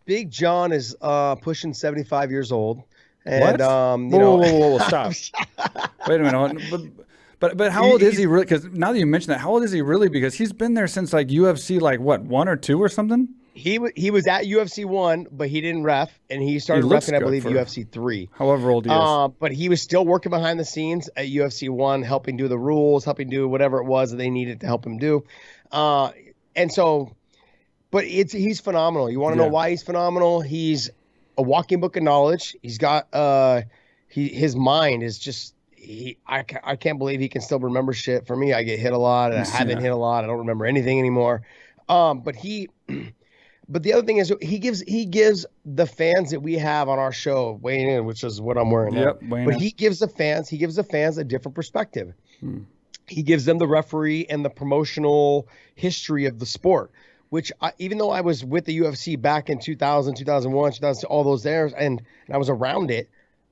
Big John is pushing 75 years old. What? And you know, Whoa, stop. Wait a minute. But how old is he really? Because now that you mention that, how old is he really? Because he's been there since like UFC, like what, 1 or 2 or something? he was at UFC 1, but he didn't ref, and he started looks refing, I good believe, for UFC 3. however old he is. But he was still working behind the scenes at UFC 1, helping do the rules, helping do whatever it was that they needed to help him do. And so, but he's phenomenal. You want to know Yeah. why he's phenomenal? He's a walking book of knowledge. He's got his mind is just I can't believe he can still remember shit. For me, I get hit a lot, and I haven't hit a lot. I don't remember anything anymore. But the other thing is he gives the fans that we have on our show weighing in, which is what I'm wearing now. But he gives the fans a different perspective. He gives them the referee and the promotional history of the sport, which even though I was with the UFC back in 2000, 2001, 2000, all those years, and I was around it,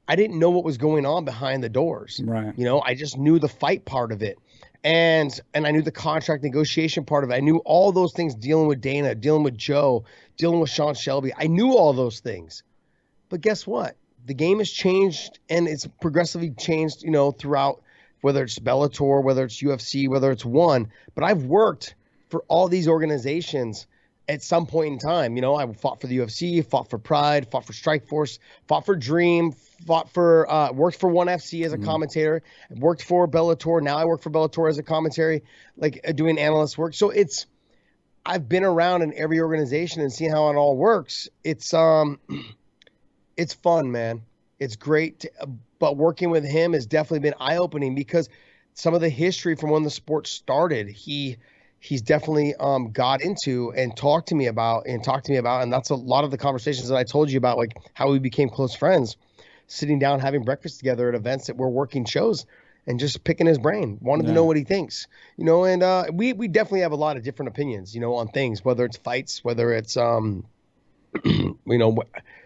I didn't know what was going on behind the doors. Right. You know, I just knew the fight part of it. And I knew the contract negotiation part of it. I knew all those things, dealing with Dana, dealing with Joe, dealing with Sean Shelby. I knew all those things. But guess what? The game has changed, and it's progressively changed, you know, throughout, whether it's Bellator, whether it's UFC, whether it's ONE. But I've worked for all these organizations at some point in time. You know, I fought for the UFC, fought for Pride, fought for Strikeforce, fought for Dream, worked for ONE FC as a commentator, worked for Bellator. Now I work for Bellator as a commentary, like doing analyst work. So I've been around in every organization and seen how it all works. It's fun, man. It's great. But working with him has definitely been eye-opening, because some of the history from when the sport started, he's definitely got into and talked to me about. And that's a lot of the conversations that I told you about, like how we became close friends, sitting down, having breakfast together at events that we're working shows, and just picking his brain, wanted to know what he thinks, you know. And we definitely have a lot of different opinions, you know, on things, whether it's fights, whether it's you know,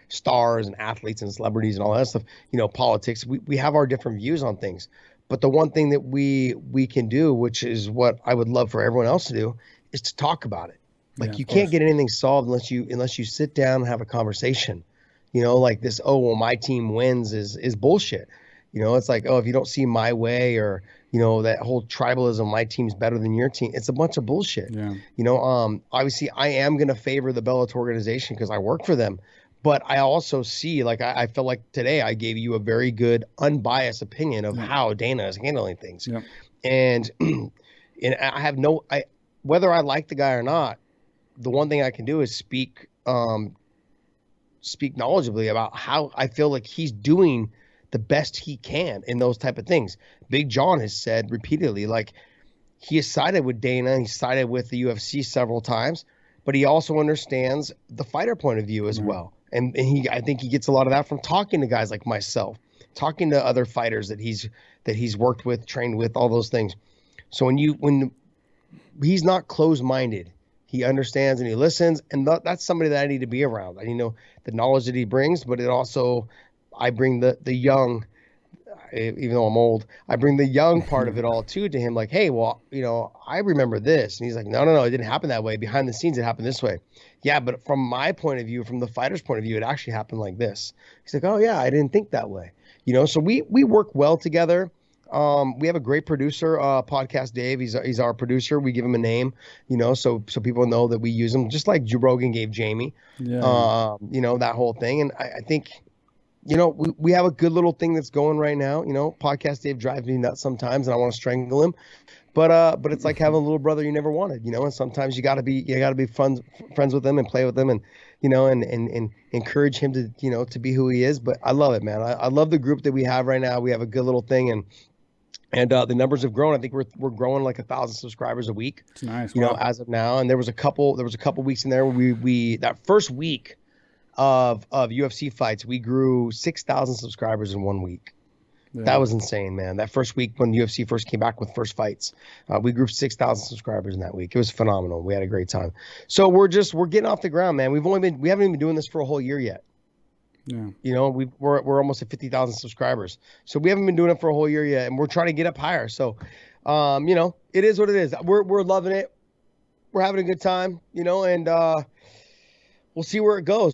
stars and athletes and celebrities and all that stuff, you know, politics. We have our different views on things. But the one thing that we can do, which is what I would love for everyone else to do, is to talk about it. Like, you can't get anything solved unless you sit down and have a conversation. You know, like this, oh, well, my team wins is bullshit. You know, it's like, oh, if you don't see my way, or, you know, that whole tribalism, my team's better than your team. It's a bunch of bullshit. Yeah. You know, obviously I am going to favor the Bellator organization because I work for them. But I also see, like, I feel like today I gave you a very good, unbiased opinion of how Dana is handling things. Yeah. And I have whether I like the guy or not, the one thing I can do is speak knowledgeably about how I feel like he's doing the best he can in those type of things. Big John has said repeatedly, like, he has sided with Dana, he sided with the UFC several times, but he also understands the fighter point of view as well. And I think he gets a lot of that from talking to guys like myself, talking to other fighters that he's worked with, trained with, all those things. So when he's not closed-minded, he understands and he listens, and that's somebody that I need to be around. I need to know the knowledge that he brings, but it also, I bring the young, even though I'm old, I bring the young part of it all too to him. Like, hey, well, you know, I remember this. And he's like, no, it didn't happen that way. Behind the scenes, it happened this way. Yeah, but from my point of view, from the fighter's point of view, it actually happened like this. He's like, oh yeah, I didn't think that way. You know, so we work well together. We have a great producer, Podcast Dave. He's our producer. We give him a name, you know, so people know that we use him, just like Joe Rogan gave Jamie. Yeah. You know, that whole thing. And I think, you know, we have a good little thing that's going right now. You know, Podcast Dave drives me nuts sometimes, and I want to strangle him. But it's like having a little brother you never wanted, you know. And sometimes you gotta be friends with him and play with him, and, you know, and encourage him to, you know, to be who he is. But I love it, man. I love the group that we have right now. We have a good little thing, and the numbers have grown. I think we're growing like 1,000 subscribers a week. It's nice. You know, as of now. And there was a couple weeks in there where we that first week of UFC fights, we grew 6,000 subscribers in 1 week. Yeah. That was insane, man. That first week when UFC first came back with first fights, we grew 6,000 subscribers in that week. It was phenomenal. We had a great time. So we're getting off the ground, man. We haven't even been doing this for a whole year yet. Yeah. You know, we're almost at 50,000 subscribers. So we haven't been doing it for a whole year yet, and we're trying to get up higher. So, you know, it is what it is. We're loving it. We're having a good time, you know, and we'll see where it goes.